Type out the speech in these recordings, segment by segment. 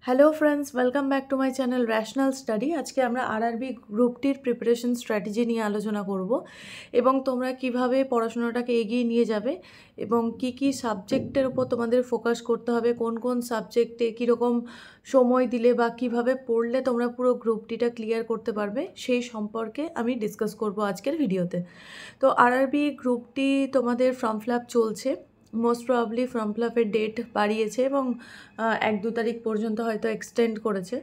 Hello friends, welcome back to my channel rational study. আজকে আমরা RRB গ্রুপটির preparation strategy নিয়ে আলোচনা করব এবং তোমরা কিভাবে পড়াশোনাটাকে এগিয়ে নিয়ে যাবে এবং কি কি সাবজেক্টের উপর তোমাদের ফোকাস করতে হবে, কোন কোন সাবজেক্টে কীরকম সময় দিলে বা কিভাবে পড়লে তোমরা পুরো গ্রুপটিটা ক্লিয়ার করতে পারবে সেই সম্পর্কে আমি ডিসকাস করব আজকের ভিডিওতে। তো আরআরবি গ্রুপটি তোমাদের ফর্ম ফিল আপ চলছে। মোস্ট প্রবাবলি ফর্ম ফিল আপের ডেট বাড়িয়েছে এবং 1-2 তারিখ পর্যন্ত হয়তো এক্সটেন্ড করেছে।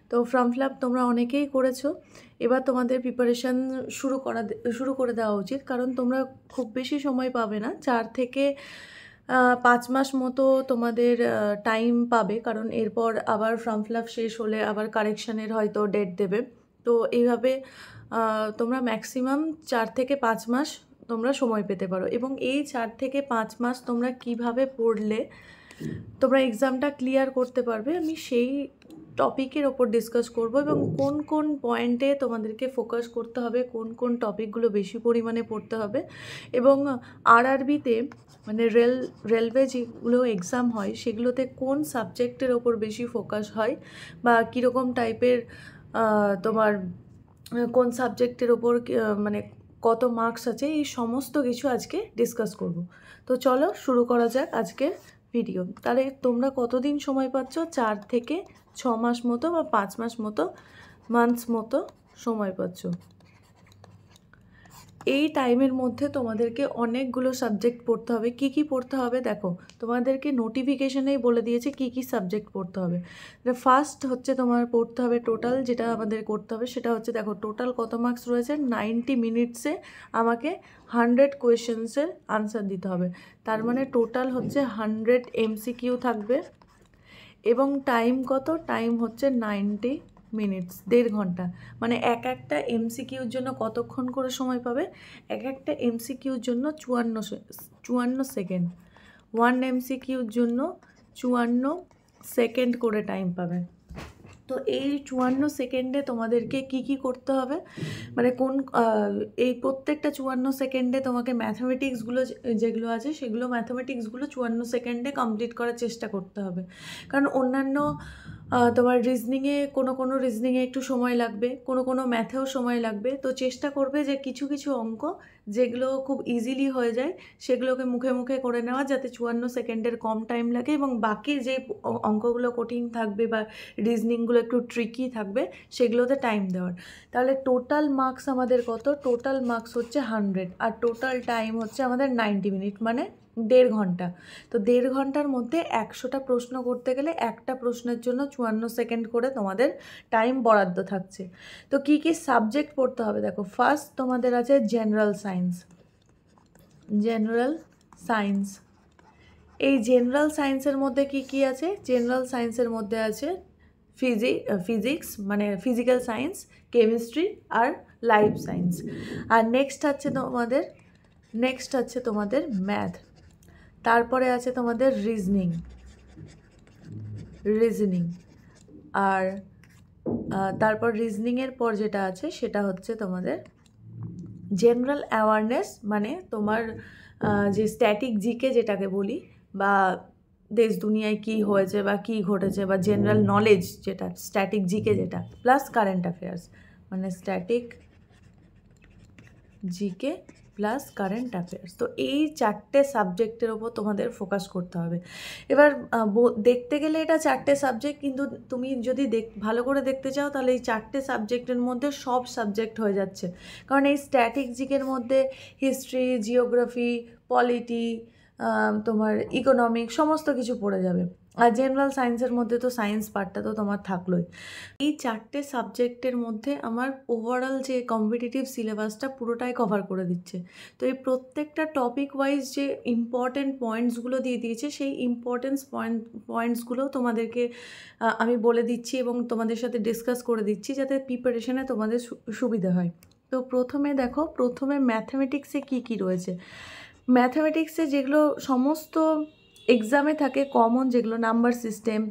তো ফর্ম ফিল আপ তোমরা অনেকেই করেছো। এবার তোমাদের প্রিপারেশান শুরু করে দেওয়া উচিত, কারণ তোমরা খুব বেশি সময় পাবে না, 4 থেকে 5 মাস মতো তোমাদের টাইম পাবে, কারণ এরপর আবার ফর্ম ফিল আপ শেষ হলে আবার কারেকশানের হয়তো ডেট দেবে। তো এইভাবে তোমরা ম্যাক্সিমাম 4 থেকে 5 মাস তোমরা সময় পেতে পারো এবং এই 4 থেকে 5 মাস তোমরা কিভাবে পড়লে তোমরা এক্সামটা ক্লিয়ার করতে পারবে আমি সেই টপিকের ওপর ডিসকাস করব এবং কোন কোন পয়েন্টে তোমাদেরকে ফোকাস করতে হবে, কোন কোন টপিকগুলো বেশি পরিমাণে পড়তে হবে এবং আরআরবিতে মানে রেলওয়ে যেগুলো এক্সাম হয় সেগুলোতে কোন সাবজেক্টের ওপর বেশি ফোকাস হয় বা কীরকম টাইপের তোমার কোন সাবজেক্টের ওপর মানে কত মার্কস আছে, এই সমস্ত কিছু আজকে ডিসকাস করব। তো চলো শুরু করা যাক আজকের ভিডিও। তাহলে তোমরা কতদিন সময় পাচ্ছ? 4 থেকে 6 মাস মতো বা 5 মাস মতো, মান্থস মতো সময় পাচ্ছ। এই টাইমের মধ্যে তোমাদেরকে অনেকগুলো সাবজেক্ট পড়তে হবে। কি কি পড়তে হবে দেখো, তোমাদেরকে নোটিফিকেশনেই বলে দিয়েছে কি কি সাবজেক্ট পড়তে হবে। ফার্স্ট হচ্ছে তোমার পড়তে হবে টোটাল, যেটা আমাদের করতে হবে সেটা হচ্ছে, দেখো টোটাল কত মার্কস রয়েছে, 90 মিনিটসে আমাকে 100 কোয়েশ্চেন্সের আনসার দিতে হবে। তার মানে টোটাল হচ্ছে 100 MCQ থাকবে এবং টাইম কত, টাইম হচ্ছে 90 মিনিটস, 1.5 ঘন্টা। মানে একটা MCQর জন্য কতক্ষণ করে সময় পাবে? একটা MCQর জন্য 54 সেকেন্ড, 1 MCQর জন্য 54 সেকেন্ড করে টাইম পাবে। তো এই 54 সেকেন্ডে তোমাদেরকে কি কি করতে হবে, মানে এই প্রত্যেকটা 54 সেকেন্ডে তোমাকে ম্যাথামেটিক্সগুলো যেগুলো আছে সেগুলো ম্যাথামেটিক্সগুলো 54 সেকেন্ডে কমপ্লিট করার চেষ্টা করতে হবে। কারণ অন্যান্য তোমার কোনো রিজনিংয়ে একটু সময় লাগবে, কোনো ম্যাথেও সময় লাগবে। তো চেষ্টা করবে যে কিছু কিছু অঙ্ক যেগুলো খুব ইজিলি হয়ে যায় সেগুলোকে মুখে মুখে করে নেওয়া, যাতে 54 সেকেন্ডের কম টাইম লাগে এবং বাকি যে অঙ্কগুলো কঠিন থাকবে বা রিজনিংগুলো একটু ট্রিকি থাকবে সেগুলোতে টাইম দেওয়ার। তাহলে টোটাল মার্কস আমাদের কত? টোটাল মার্কস হচ্ছে 100 আর টোটাল টাইম হচ্ছে আমাদের 90 মিনিট, মানে 1.5 ঘন্টা। তো 1.5 ঘন্টার মধ্যে 100টা প্রশ্ন করতে গেলে একটা প্রশ্নের জন্য 54 সেকেন্ড করে তোমাদের টাইম বরাদ্দ থাকছে। তো কি কি সাবজেক্ট পড়তে হবে দেখো, ফার্স্ট তোমাদের আছে জেনারেল সায়েন্স। এই জেনারেল সায়েন্সের মধ্যে কি কি আছে? জেনারেল সায়েন্সের মধ্যে আছে ফিজিক্স মানে ফিজিক্যাল সায়েন্স, কেমিস্ট্রি আর লাইফ সায়েন্স। আর নেক্সট আছে তোমাদের ম্যাথ। তারপরে আছে তোমাদের রিজনিং আর তারপর রিজনিংয়ের পর যেটা আছে সেটা হচ্ছে তোমাদের জেনারেল অ্যাওয়ারনেস, মানে তোমার যে স্ট্যাটিক জিকে যেটাকে বলি, বা দেশ দুনিয়ায় কী হয়েছে বা কী ঘটেছে, বা জেনারেল নলেজ যেটা স্ট্যাটিক জিকে যেটা, প্লাস কারেন্ট অ্যাফেয়ার্স, মানে static GK plus current affairs. তো এই 4টে সাবজেক্টের ওপর তোমাদের ফোকাস করতে হবে। এবার দেখতে গেলে এটা 4টে সাবজেক্ট, কিন্তু তুমি যদি ভালো করে দেখতে চাও তাহলে এই 4টে সাবজেক্টের মধ্যে সব সাবজেক্ট হয়ে যাচ্ছে, কারণ এই স্ট্যাটিক জিকের মধ্যে হিস্ট্রি, জিওগ্রাফি, পলিটি, তোমার ইকোনমিক সমস্ত কিছু পড়ে যাবে। আর জেনারেল সায়েন্সের মধ্যে তো সায়েন্স পার্টটা তো তোমার থাকলোই। এই 4টে সাবজেক্টের মধ্যে আমার ওভারঅল যে কম্পিটিটিভ সিলেবাসটা পুরোটাই কভার করে দিচ্ছে। তো এই প্রত্যেকটা টপিক ওয়াইজ যে ইম্পর্টেন্ট পয়েন্টসগুলো দিয়ে দিয়েছে সেই পয়েন্টসগুলো তোমাদেরকে আমি বলে দিচ্ছি এবং তোমাদের সাথে ডিসকাস করে দিচ্ছি, যাতে প্রিপারেশনে তোমাদের সুবিধা হয়। তো প্রথমে ম্যাথামেটিক্সে কি কি রয়েছে? ম্যাথামেটিক্সে যেগুলো সমস্ত এক্সামে থাকে কমন যেগুলো নাম্বার সিস্টেম,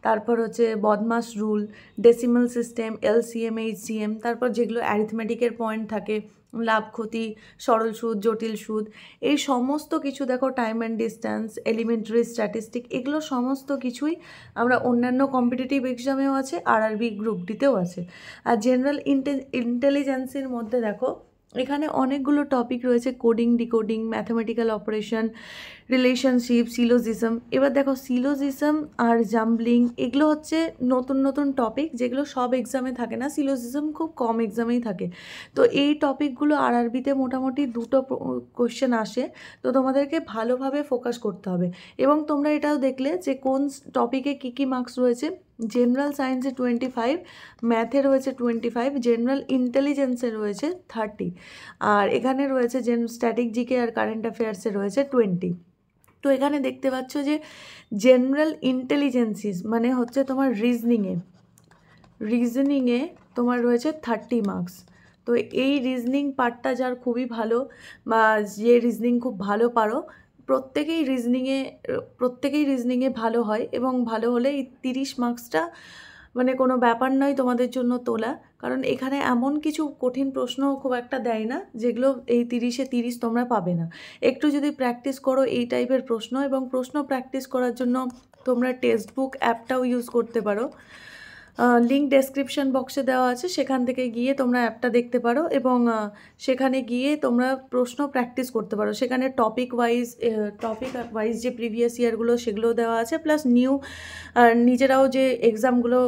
তারপর হচ্ছে বদমাস rule, decimal system, LCM, HCM, তারপর যেগুলো অ্যারিথমেটিকের পয়েন্ট থাকে, লাভ ক্ষতি, সরল সুদ, জটিল সুদ, এই সমস্ত কিছু দেখো, time and distance, elementary statistic, এগুলো সমস্ত কিছুই আমরা অন্যান্য কম্পিটিটিভ এক্সামেও আছে, আরআরবি গ্রুপ ডিতেও আছে। আর জেনারেল ইন্টেলিজেন্সের মধ্যে দেখো এখানে অনেকগুলো টপিক রয়েছে, coding, decoding, mathematical operation, relationship, syllogism. এবার দেখো সিলোজিজম আর জাম্বলিং এগুলো হচ্ছে নতুন নতুন টপিক, যেগুলো সব এক্সামে থাকে না, সিলোজিজম খুব কম এক্সামেই থাকে। তো এই টপিকগুলো আরআরবিতে মোটামুটি 2টো কোশ্চেন আসে, তো তোমাদেরকে ভালোভাবে ফোকাস করতে হবে। এবং তোমরা এটাও দেখলে যে কোন টপিকে কী কী মার্কস রয়েছে। জেনারেল সায়েন্সে 25, ম্যাথে রয়েছে 25, জেনারেল ইন্টেলিজেন্সে রয়েছে 30, আর এখানে রয়েছে স্ট্যাটিক জিকে আর কারেন্ট অ্যাফেয়ার্সে রয়েছে 20। তো এখানে দেখতে পাচ্ছ যে জেনারেল ইন্টেলিজেন্সিস মানে হচ্ছে তোমার রিজনিংয়ে তোমার রয়েছে 30 মার্কস। তো এই রিজনিং পার্টটা যার খুবই ভালো, বা যে রিজনিং খুব ভালো পারো, প্রত্যেকেই রিজনিংয়ে ভালো হয়, এবং ভালো হলে এই 30 মার্কসটা মানে কোনো ব্যাপার নয় তোমাদের জন্য তোলা। কারণ এখানে এমন কিছু কঠিন প্রশ্ন খুব একটা দেয় না যেগুলো এই 30-এ 30 তোমরা পাবে না। একটু যদি প্র্যাকটিস করো এই টাইপের প্রশ্ন, এবং প্রশ্ন প্র্যাকটিস করার জন্য তোমরা টেক্সট বুক অ্যাপটাও ইউজ করতে পারো। লিঙ্ক ডেসক্রিপশন বক্সে দেওয়া আছে, সেখান থেকে গিয়ে তোমরা অ্যাপটা দেখতে পারো, এবং সেখানে গিয়ে তোমরা প্রশ্ন প্র্যাকটিস করতে পারো। সেখানে টপিক ওয়াইজ যে প্রিভিয়াস ইয়ারগুলো সেগুলোও দেওয়া আছে, প্লাস নিজেরাও যে এক্সামগুলো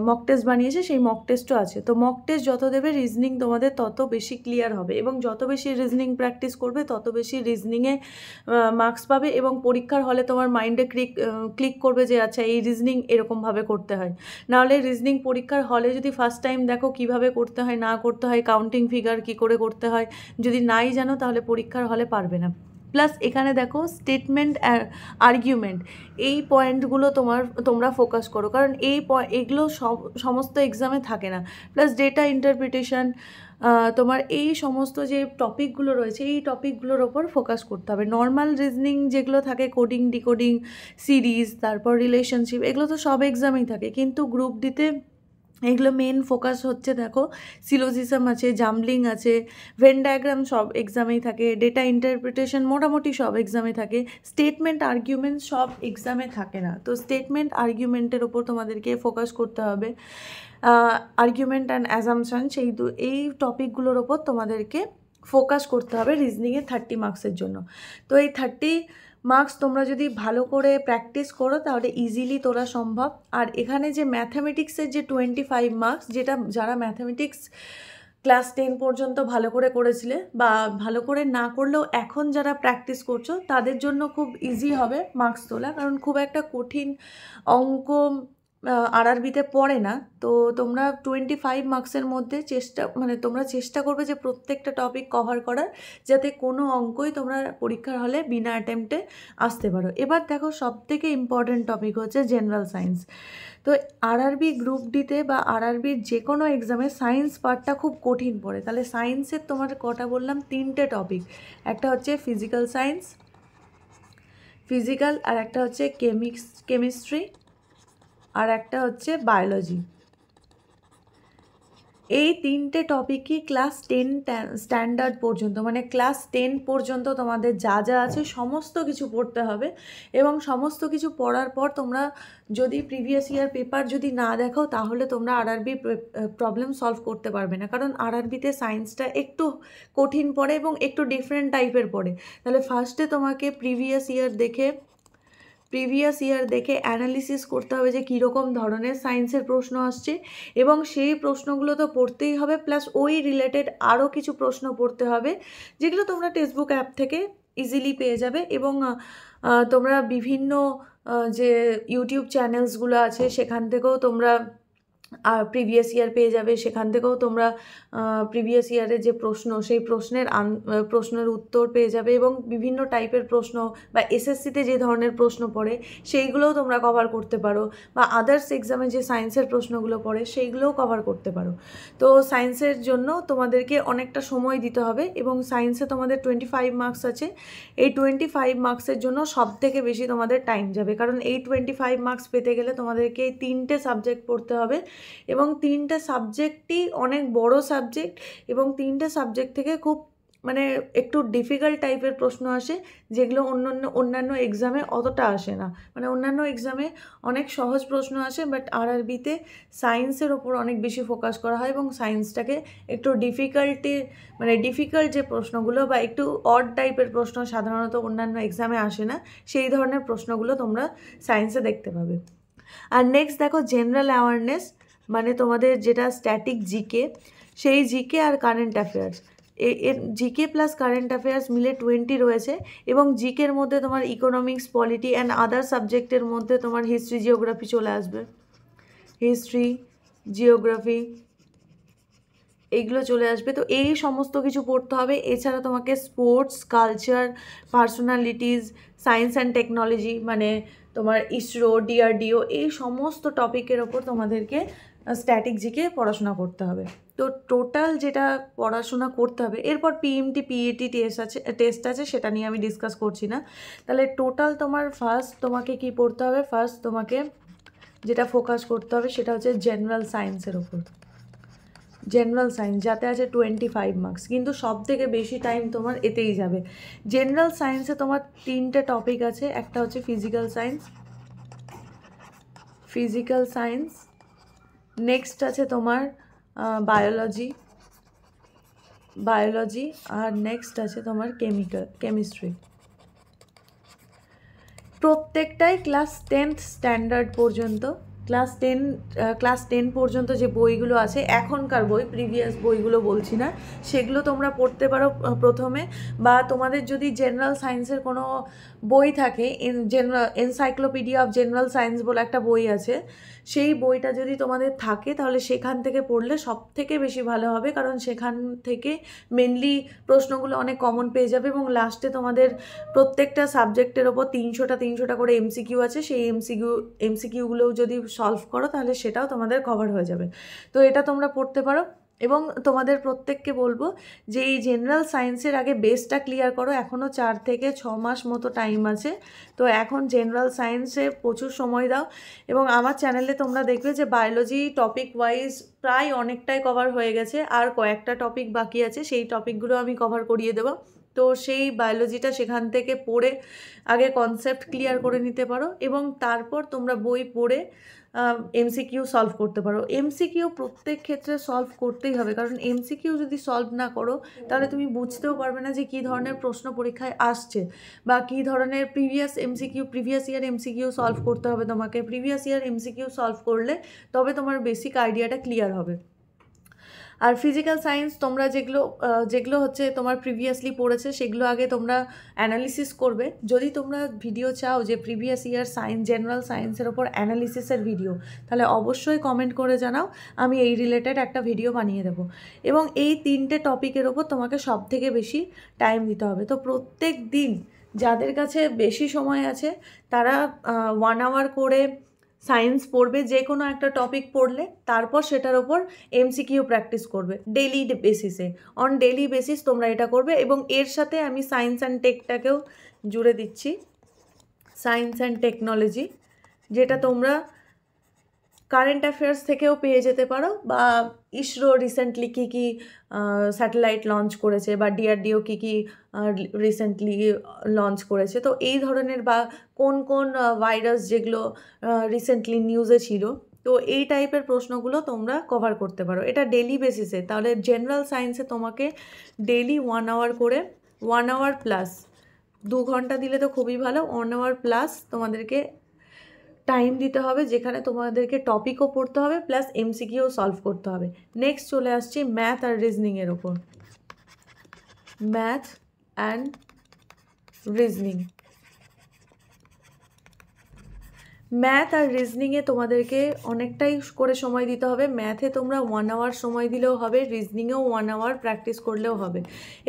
মক টেস্ট বানিয়েছে সেই মক টেস্টও আছে। তো মক টেস্ট যত দেবে রিজনিং তোমাদের তত বেশি ক্লিয়ার হবে, এবং যত বেশি রিজনিং প্র্যাকটিস করবে তত বেশি রিজনিংয়ে মার্কস পাবে, এবং পরীক্ষার হলে তোমার মাইন্ডে ক্লিক করবে যে আচ্ছা এই রিজনিং এরকমভাবে করতে হয়। নাহলে রিজনিং পরীক্ষার হলে যদি ফার্স্ট টাইম দেখো কিভাবে করতে হয় না করতে হয়, কাউন্টিং ফিগার কী করে করতে হয়, যদি নাই জানো তাহলে পরীক্ষার হলে পারবে না। প্লাস এখানে দেখো স্টেটমেন্ট আর্গুমেন্ট, এই পয়েন্টগুলো তোমরা ফোকাস করো, কারণ এগুলো সমস্ত এক্সামে থাকে না। প্লাস ডেটা ইন্টারপ্রিটেশন, তোমার এই সমস্ত যে টপিকগুলো রয়েছে এই টপিকগুলোর ওপর ফোকাস করতে হবে। নর্মাল রিজনিং যেগুলো থাকে, কোডিং, ডিকোডিং, সিরিজ, তারপর রিলেশনশিপ, এগুলো তো সব এক্সামেই থাকে, কিন্তু গ্রুপ ডিতে এগুলো মেন ফোকাস হচ্ছে। দেখো সিলোজিজম আছে, জাম্বলিং আছে, ভেন ডায়াগ্রাম সব এক্সামেই থাকে, ডেটা ইন্টারপ্রিটেশন মোটামুটি সব এক্সামে থাকে, স্টেটমেন্ট আর্গুমেন্ট সব এক্সামে থাকে না। তো স্টেটমেন্ট আর্গুমেন্টের ওপর তোমাদেরকে ফোকাস করতে হবে। আর্গুমেন্ট অ্যান্ড অ্যাজাম্পশন, এই টপিকগুলোর ওপর তোমাদেরকে ফোকাস করতে হবে রিজনিংয়ে 30 মার্কসের জন্য। তো এই 30 মার্কস তোমরা যদি ভালো করে প্র্যাকটিস করো তাহলে ইজিলি তোলা সম্ভব। আর এখানে যে ম্যাথামেটিক্সের যে 25 মার্কস, যেটা যারা ম্যাথামেটিক্স ক্লাস 10 পর্যন্ত ভালো করে করেছিলে, বা ভালো করে না করলেও এখন যারা প্র্যাকটিস করছো তাদের জন্য খুব ইজি হবে মার্কস তোলা, কারণ খুব একটা কঠিন অঙ্ক আরআরবিতে পড়ে না। তো তোমরা 25 মার্কসের মধ্যে তোমরা চেষ্টা করবে যে প্রত্যেকটা টপিক কভার করার, যাতে কোনো অঙ্কই তোমরা পরীক্ষার হলে বিনা অ্যাটেম্পটে আসতে পারো। এবার দেখো সবথেকে ইম্পর্ট্যান্ট টপিক হচ্ছে জেনারেল সায়েন্স। তো আরআরবি গ্রুপ ডিতে বা আরআরবির যে কোনো এক্সামে সায়েন্স পার্টটা খুব কঠিন পড়ে। তাহলে সায়েন্সের তোমার কটা বললাম, 3টে টপিক। একটা হচ্ছে ফিজিক্যাল সায়েন্স, আর একটা হচ্ছে কেমিস্ট্রি, আর একটা হচ্ছে বায়োলজি। এই 3টে টপিকই ক্লাস 10 স্ট্যান্ডার্ড পর্যন্ত, মানে ক্লাস 10 পর্যন্ত তোমাদের যা যা আছে সমস্ত কিছু পড়তে হবে। এবং সমস্ত কিছু পড়ার পর তোমরা যদি প্রিভিয়াস ইয়ার পেপার যদি না দেখো তাহলে তোমরা আরআরবি প্রবলেম সলভ করতে পারবে না, কারণ আরআরবিতে সায়েন্সটা একটু কঠিন পড়ে এবং একটু ডিফারেন্ট টাইপের পড়ে। তাহলে ফার্স্টে তোমাকে প্রিভিয়াস ইয়ার দেখে অ্যানালিসিস করতে হবে যে কীরকম ধরনের সায়েন্সের প্রশ্ন আসছে, এবং সেই প্রশ্নগুলো তো পড়তেই হবে, প্লাস ওই রিলেটেড আরও কিছু প্রশ্ন পড়তে হবে যেগুলো তোমরা টেক্সটবুক অ্যাপ থেকে ইজিলি পেয়ে যাবে। এবং তোমরা বিভিন্ন যে ইউটিউব চ্যানেলসগুলো আছে সেখান থেকেও তোমরা আর প্রিভিয়াস ইয়ার পেয়ে যাবে, সেখান থেকেও তোমরা প্রিভিয়াস ইয়ারের যে প্রশ্ন সেই প্রশ্নের উত্তর পেয়ে যাবে, এবং বিভিন্ন টাইপের প্রশ্ন বা এসএসসিতে যে ধরনের প্রশ্ন পড়ে সেইগুলোও তোমরা কভার করতে পারো, বা আদার্স এক্সামে যে সায়েন্সের প্রশ্নগুলো পড়ে সেইগুলোও কভার করতে পারো। তো সায়েন্সের জন্য তোমাদেরকে অনেকটা সময় দিতে হবে, এবং সায়েন্সে তোমাদের 25 মার্কস আছে। এই 25 মার্কসের জন্য সবথেকে বেশি তোমাদের টাইম যাবে, কারণ এই 25 মার্কস পেতে গেলে তোমাদেরকে 3টে সাবজেক্ট পড়তে হবে, এবং 3টে সাবজেক্টই অনেক বড় সাবজেক্ট, এবং 3টে সাবজেক্ট থেকে খুব মানে একটু ডিফিকাল্ট টাইপের প্রশ্ন আসে, যেগুলো অন্যান্য এক্সামে অতটা আসে না। মানে অন্যান্য এক্সামে অনেক সহজ প্রশ্ন আসে, বাট আরআরবিতে সায়েন্সের ওপর অনেক বেশি ফোকাস করা হয়, এবং সায়েন্সটাকে একটু ডিফিকাল্ট যে প্রশ্নগুলো বা একটু অড টাইপের প্রশ্ন সাধারণত অন্যান্য এক্সামে আসে না, সেই ধরনের প্রশ্নগুলো তোমরা সায়েন্সে দেখতে পাবে। আর নেক্সট দেখো জেনারেল অ্যাওয়ারনেস, মানে তোমাদের যেটা স্ট্যাটিক জিকে, সেই জিকে আর কারেন্ট অ্যাফেয়ার্স, এর জিকে প্লাস কারেন্ট অ্যাফেয়ার্স মিলে 20 রয়েছে, এবং জিকের মধ্যে তোমার ইকোনমিক্স, পলিটি অ্যান্ড আদার সাবজেক্টের মধ্যে তোমার হিস্ট্রি, জিওগ্রাফি চলে আসবে, হিস্ট্রি, জিওগ্রাফি এইগুলো চলে আসবে। তো এই সমস্ত কিছু পড়তে হবে। এছাড়া তোমাকে sports, culture, personalities, science and technology, মানে তোমার ইসরো, ডিআরডিও, এই সমস্ত টপিকের ওপর তোমাদেরকে স্ট্যাটিক জিকে পড়াশোনা করতে হবে। তো টোটাল যেটা পড়াশোনা করতে হবে, এরপর পিএমটি, পিএটি টেস্ট আছে, সেটা নিয়ে আমি ডিসকাস করছি না। তাহলে টোটাল তোমাকে কি পড়তে হবে, ফার্স্ট তোমাকে যেটা ফোকাস করতে হবে সেটা হচ্ছে জেনারেল সায়েন্সের ওপর। জেনারেল সায়েন্স যাতে আছে 25 মার্কস, কিন্তু সব থেকে বেশি টাইম তোমার এতেই যাবে। জেনারেল সায়েন্সে তোমার 3টে টপিক আছে, একটা হচ্ছে ফিজিক্যাল সায়েন্স, নেক্সট আছে তোমার বায়োলজি, আর নেক্সট আছে তোমার কেমিস্ট্রি। প্রত্যেকটাই ক্লাস 10th স্ট্যান্ডার্ড পর্যন্ত, ক্লাস 10 পর্যন্ত যে বইগুলো আছে, এখনকার বই, প্রিভিয়াস বইগুলো বলছি না, সেগুলো তোমরা পড়তে পারো প্রথমে। বা তোমাদের যদি জেনারেল সায়েন্সের কোনো বই থাকে, এনসাইক্লোপিডিয়া অফ জেনারেল সায়েন্স বলে একটা বই আছে, সেই বইটা যদি তোমাদের থাকে তাহলে সেখান থেকে পড়লে সব থেকে বেশি ভালো হবে, কারণ সেখান থেকে মেনলি প্রশ্নগুলো অনেক কমন পেয়ে যাবে, এবং লাস্টে তোমাদের প্রত্যেকটা সাবজেক্টের ওপর 300টা করে এমসিকিউ আছে, সেই এমসিকিউগুলোও যদি সলভ করো তাহলে সেটাও তোমাদের কভার হয়ে যাবে। তো এটা তোমরা পড়তে পারো, এবং তোমাদের প্রত্যেককে বলবো যে এই জেনারেল সায়েন্সের আগে বেসটা ক্লিয়ার করো। এখনও 4 থেকে 6 মাস মতো টাইম আছে, তো এখন জেনারেল সায়েন্সে প্রচুর সময় দাও। এবং আমার চ্যানেলে তোমরা দেখবে যে বায়োলজি টপিক ওয়াইজ প্রায় অনেকটাই কভার হয়ে গেছে, আর কয়েকটা টপিক বাকি আছে, সেই টপিকগুলো আমি কভার করিয়ে দেবো। তো সেই বায়োলজিটা সেখান থেকে পড়ে আগে কনসেপ্ট ক্লিয়ার করে নিতে পারো, এবং তারপর তোমরা বই পড়ে এমসিকিউ সলভ করতে পারো। এমসিকিউ প্রত্যেক ক্ষেত্রে সলভ করতেই হবে, কারণ এমসিকিউ যদি সলভ না করো তাহলে তুমি বুঝতেও পারবে না যে কী ধরনের প্রশ্ন পরীক্ষায় আসছে, বা কী ধরনের প্রিভিয়াস ইয়ার এমসিকিউ সলভ করতে হবে তোমাকে। প্রিভিয়াস ইয়ার এমসিকিউ সলভ করলে তবে তোমার বেসিক আইডিয়াটা ক্লিয়ার হবে। আর ফিজিক্যাল সায়েন্স তোমরা যেগুলো হচ্ছে তোমার প্রিভিয়াসলি পড়েছে সেগুলো আগে তোমরা অ্যানালিসিস করবে। যদি তোমরা ভিডিও চাও যে প্রিভিয়াস ইয়ার জেনারেল সায়েন্সের ওপর অ্যানালিসিসের ভিডিও, তাহলে অবশ্যই কমেন্ট করে জানাও, আমি এই রিলেটেড একটা ভিডিও বানিয়ে দেবো। এবং এই 3টে টপিকের ওপর তোমাকে সব থেকে বেশি টাইম দিতে হবে। তো প্রত্যেক দিন যাদের কাছে বেশি সময় আছে তারা 1 আওয়ার করে সায়েন্স পড়বে, যে কোনো একটা টপিক পড়লে তারপর সেটার ওপর এমসিকিউ প্র্যাকটিস করবে ডেলি বেসিসে। অন ডেলি বেসিস তোমরা এটা করবে, এবং এর সাথে আমি সায়েন্স অ্যান্ড টেকটাকেও জুড়ে দিচ্ছি, সায়েন্স অ্যান্ড টেকনোলজি, যেটা তোমরা কারেন্ট অ্যাফেয়ার্স থেকেও পেয়ে যেতে পারো, বা ইসরো রিসেন্টলি কী কী স্যাটেলাইট লঞ্চ করেছে, বা ডিআরডিও কী কী রিসেন্টলি লঞ্চ করেছে, তো এই ধরনের, বা কোন কোন ভাইরাস যেগুলো রিসেন্টলি নিউজে ছিল, তো এই টাইপের প্রশ্নগুলো তোমরা কভার করতে পারো এটা ডেলি বেসিসে। তাহলে জেনারেল সায়েন্সে তোমাকে ডেলি 1 আওয়ার করে, 1 আওয়ার প্লাস, 2 ঘন্টা দিলে তো খুবই ভালো, 1 আওয়ার প্লাস তোমাদেরকে টাইম দিতে হবে, যেখানে তোমাদেরকে টপিকও পড়তে হবে প্লাস এমসিকিউ সলভ করতে হবে। নেক্সট চলে আসছি ম্যাথ আর রিজনিংয়ের ওপর। ম্যাথ অ্যান্ড রিজনিং, ম্যাথ আর রিজনিংয়ে তোমাদেরকে অনেকটাই করে সময় দিতে হবে। ম্যাথে তোমরা 1 আওয়ার সময় দিলেও হবে, রিজনিংয়েও 1 আওয়ার প্র্যাকটিস করলেও হবে।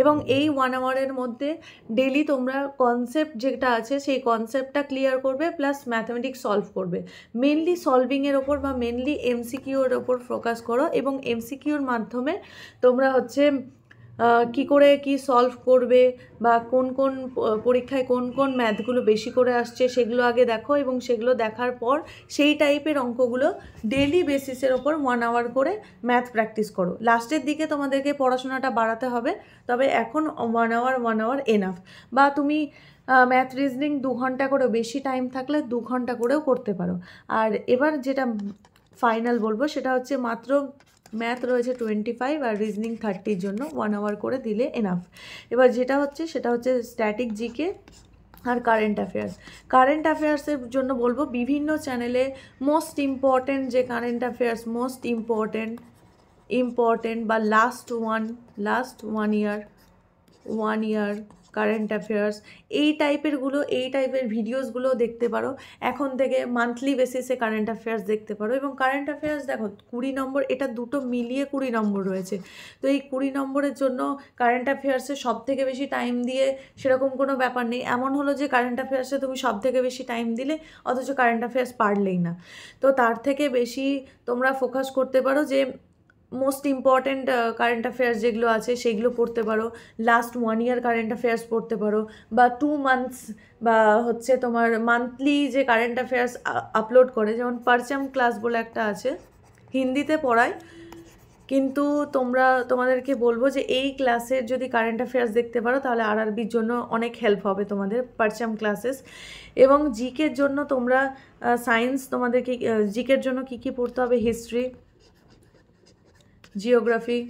এবং এই 1 আওয়ারের মধ্যে ডেলি তোমরা কনসেপ্ট যেটা আছে সেই কনসেপ্টটা ক্লিয়ার করবে, প্লাস ম্যাথামেটিক্স সলভ করবে। মেনলি সলভিংয়ের ওপর বা মেনলি এমসিকিউর ওপর ফোকাস করো, এবং এমসিকিউর মাধ্যমে তোমরা হচ্ছে কি করে কি সলভ করবে, বা কোন কোন পরীক্ষায় কোন কোন ম্যাথগুলো বেশি করে আসছে সেগুলো আগে দেখো, এবং সেগুলো দেখার পর সেই টাইপের অঙ্কগুলো ডেলি বেসিসের ওপর 1 আওয়ার করে ম্যাথ প্র্যাকটিস করো। লাস্টের দিকে তোমাদেরকে পড়াশোনাটা বাড়াতে হবে, তবে এখন 1 আওয়ার এনাফ। বা তুমি ম্যাথ রিজনিং 2 ঘন্টা করে, বেশি টাইম থাকলে 2 ঘন্টা করেও করতে পারো। আর এবার যেটা ফাইনাল বলবো সেটা হচ্ছে মাত্র ম্যাথ রয়েছে 25 আর রিজনিং 30-র জন্য 1 আওয়ার করে দিলে এনাফ। এবার যেটা হচ্ছে সেটা হচ্ছে স্ট্যাটিক জিকে আর কারেন্ট অ্যাফেয়ার্স। কারেন্ট অ্যাফেয়ার্সের জন্য বলবো বিভিন্ন চ্যানেলে মোস্ট ইম্পর্টেন্ট যে কারেন্ট অ্যাফেয়ার্স মোস্ট ইম্পর্টেন্ট বা last one year current affairs, এই টাইপের ভিডিওসগুলো দেখতে পারো। এখন থেকে মান্থলি বেসিসে কারেন্ট অ্যাফেয়ার্স দেখতে পারো। এবং কারেন্ট অ্যাফেয়ার্স দেখো 20 নম্বর, এটা দুটো মিলিয়ে 20 নম্বর রয়েছে। তো এই 20 নম্বরের জন্য কারেন্ট অ্যাফেয়ার্সে সব থেকে বেশি টাইম দিয়ে সেরকম কোনো ব্যাপার নেই। এমন হলো যে কারেন্ট অ্যাফেয়ার্সে তুমি সব থেকে বেশি টাইম দিলে অথচ কারেন্ট অ্যাফেয়ার্স পারলেই না। তো তার থেকে বেশি তোমরা ফোকাস করতে পারো যে মোস্ট ইম্পর্ট্যান্ট কারেন্ট অ্যাফেয়ার্স যেগুলো আছে সেগুলো পড়তে পারো, লাস্ট 1 ইয়ার কারেন্ট অ্যাফেয়ার্স পড়তে পারো, বা 2 মান্থস বা হচ্ছে তোমার মান্থলি যে কারেন্ট অ্যাফেয়ার্স আপলোড করে, যেমন পারচাম ক্লাস বলে একটা আছে, হিন্দিতে পড়ায়। কিন্তু তোমাদেরকে বলবো যে এই ক্লাসের যদি কারেন্ট অ্যাফেয়ার্স দেখতে পারো তাহলে আরআরবির জন্য অনেক হেল্প হবে তোমাদের পারচাম ক্লাসেস। এবং জিকের জন্য তোমরা সায়েন্স, তোমাদেরকে জিকের জন্য কী কী পড়তে হবে, হিস্ট্রি, জিওগ্রাফি,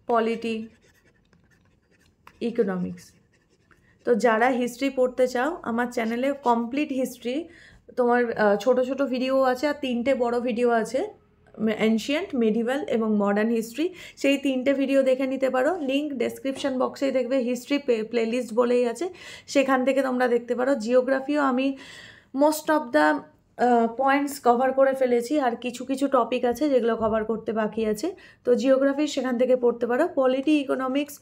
পলিটি, ইকোনমিক্স। তো যারা হিস্ট্রি পড়তে চাও আমার চ্যানেলে কমপ্লিট হিস্ট্রি তোমার ছোট ছোট ভিডিও আছে, আর 3টে বড় ভিডিও আছে, এনশিয়েন্ট, মেডিভাল এবং মডার্ন হিস্ট্রি। সেই 3টে ভিডিও দেখে নিতে পারো। লিঙ্ক ডেসক্রিপশন বক্সেই দেখবে, হিস্ট্রি প্লেলিস্ট বলেই আছে, সেখান থেকে তোমরা দেখতে পারো। জিওগ্রাফিও আমি most of the points cover করে ফেলেছি, আর কিছু কিছু টপিক আছে যেগুলো কভার করতে বাকি আছে। তো জিওগ্রাফি সেখান থেকে পড়তে পারো। পলিটি, ইকোনমিক্স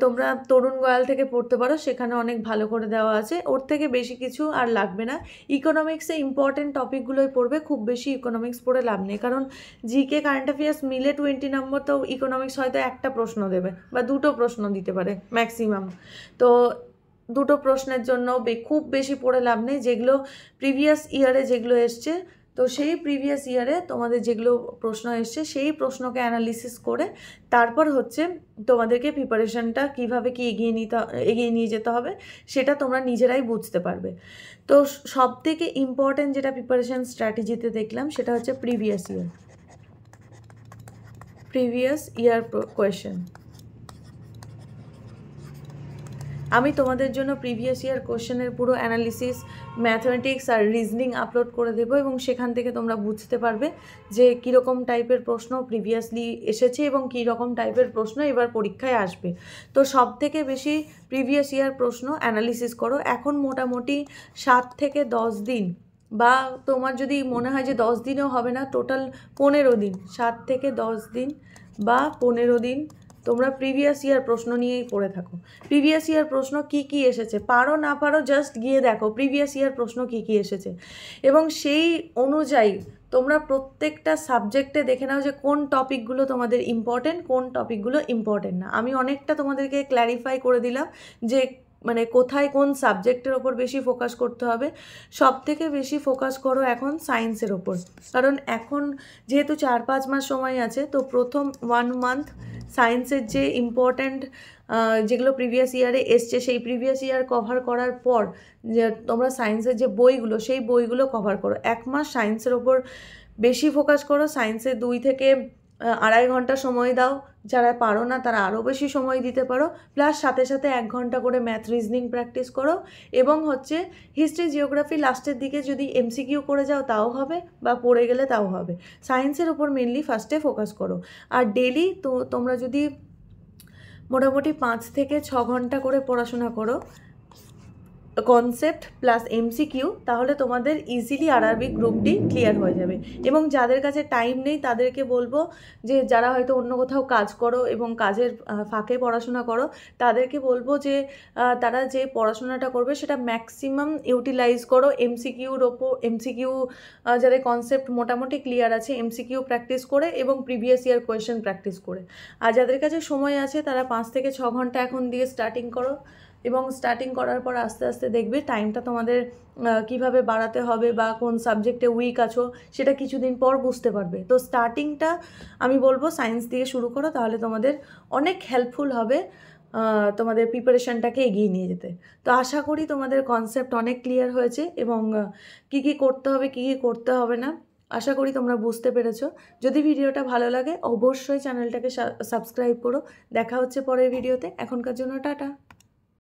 তোমরা তরুণ গোয়াল থেকে পড়তে পারো, সেখানে অনেক ভালো করে দেওয়া আছে, ওর থেকে বেশি কিছু আর লাগবে না। ইকোনমিক্সে ইম্পর্টেন্ট টপিকগুলোই পড়বে, খুব বেশি ইকোনমিক্স পড়ে লাভ নেই, কারণ জিকে কারেন্ট অ্যাফেয়ার্স মিলে 20 নম্বর, তো ইকোনমিক্স হয়তো একটা প্রশ্ন দেবে বা দুটো প্রশ্ন দিতে পারে ম্যাক্সিমাম। তো দুটো প্রশ্নের জন্য খুব বেশি পড়ে লাভ নেই। যেগুলো প্রিভিয়াস ইয়ারে যেগুলো এসছে, তো সেই প্রিভিয়াস ইয়ারে তোমাদের যেগুলো প্রশ্ন এসছে সেই প্রশ্নকে অ্যানালিসিস করে তারপর হচ্ছে তোমাদেরকে প্রিপারেশনটা কীভাবে কি এগিয়ে নিয়ে যেতে হবে সেটা তোমরা নিজেরাই বুঝতে পারবে। তো সব থেকে ইম্পর্টেন্ট যেটা প্রিপারেশন স্ট্র্যাটেজিতে দেখলাম সেটা হচ্ছে প্রিভিয়াস ইয়ার কোয়েশ্চেন। আমি তোমাদের জন্য প্রিভিয়াস ইয়ার কোশ্চেনের পুরো অ্যানালিসিস, ম্যাথমেটিক্স আর রিজনিং আপলোড করে দেবো, এবং সেখান থেকে তোমরা বুঝতে পারবে যে কীরকম টাইপের প্রশ্ন প্রিভিয়াসলি এসেছে এবং কী রকম টাইপের প্রশ্ন এবার পরীক্ষায় আসবে। তো সব থেকে বেশি প্রিভিয়াস ইয়ার প্রশ্ন অ্যানালিসিস করো। এখন মোটামুটি 7 থেকে 10 দিন, বা তোমার যদি মনে হয় যে 10 দিনেও হবে না, টোটাল 15 দিন, 7 থেকে 10 দিন বা 15 দিন তোমরা প্রিভিয়াস ইয়ার প্রশ্ন নিয়েই পড়ে থাকো। প্রিভিয়াস ইয়ার প্রশ্ন কি কি এসেছে, পারো না পারো জাস্ট গিয়ে দেখো প্রিভিয়াস ইয়ার প্রশ্ন কি কি এসেছে, এবং সেই অনুযায়ী তোমরা প্রত্যেকটা সাবজেক্টে দেখে নাও যে কোন টপিকগুলো তোমাদের ইম্পর্টেন্ট, কোন টপিকগুলো ইম্পর্টেন্ট না। আমি অনেকটা তোমাদেরকে ক্ল্যারিফাই করে দিলাম যে মানে কোথায় কোন সাবজেক্টের ওপর বেশি ফোকাস করতে হবে। সব থেকে বেশি ফোকাস করো এখন সায়েন্সের ওপর, কারণ এখন যেহেতু 4-5 মাস সময় আছে, তো প্রথম 1 মান্থ সায়েন্সের যে ইম্পর্ট্যান্ট যেগুলো প্রিভিয়াস ইয়ারে এসছে সেই প্রিভিয়াস ইয়ার কভার করার পর যে তোমরা সায়েন্সের যে বইগুলো সেই বইগুলো কভার করো। 1 মাস সায়েন্সের ওপর বেশি ফোকাস করো। সায়েন্সে 2 থেকে 2.5 ঘন্টা সময় দাও, যারা পারো না তারা আরও বেশি সময় দিতে পারো, প্লাস সাথে সাথে 1 ঘন্টা করে ম্যাথ রিজনিং প্র্যাকটিস করো, এবং হচ্ছে হিস্ট্রি জিওগ্রাফি লাস্টের দিকে যদি এমসিকিউ করে যাও তাও হবে, বা পড়ে গেলে তাও হবে। সায়েন্সের ওপর মেনলি ফার্স্টে ফোকাস করো। আর ডেলি তো তোমরা যদি মোটামুটি 5 থেকে 6 ঘন্টা করে পড়াশোনা করো, কনসেপ্ট প্লাস এমসিকিউ, তাহলে তোমাদের easily RRB group D clear হয়ে যাবে। এবং যাদের কাছে টাইম নেই তাদেরকে বলবো যে যারা হয়তো অন্য কোথাও কাজ করো এবং কাজের ফাঁকে পড়াশোনা করো, তাদেরকে বলবো যে তারা যে পড়াশোনাটা করবে সেটা ম্যাক্সিমাম ইউটিলাইজ করো এমসিকিউর ওপর। এমসিকিউ যাদের কনসেপ্ট মোটামুটি ক্লিয়ার আছে এমসিকিউ প্র্যাকটিস করে এবং প্রিভিয়াস ইয়ার কোয়েশ্চেন প্র্যাকটিস করে। আর যাদের কাছে সময় আছে তারা 5 থেকে 6 ঘন্টা এখন দিয়ে স্টার্টিং করো, এবং স্টার্টিং করার পর আস্তে আস্তে দেখবে টাইমটা তোমাদের কিভাবে বাড়াতে হবে বা কোন সাবজেক্টে উইক আছো সেটা কিছুদিন পর বুঝতে পারবে। তো স্টার্টিংটা আমি বলবো সায়েন্স দিয়ে শুরু করো, তাহলে তোমাদের অনেক হেল্পফুল হবে তোমাদের প্রিপারেশানটাকে এগিয়ে নিয়ে যেতে। তো আশা করি তোমাদের কনসেপ্ট অনেক ক্লিয়ার হয়েছে এবং কী কী করতে হবে কী কী করতে হবে না আশা করি তোমরা বুঝতে পেরেছো। যদি ভিডিওটা ভালো লাগে অবশ্যই চ্যানেলটাকে সাবস্ক্রাইব করো। দেখা হচ্ছে পরের ভিডিওতে, এখনকার জন্য টাটা।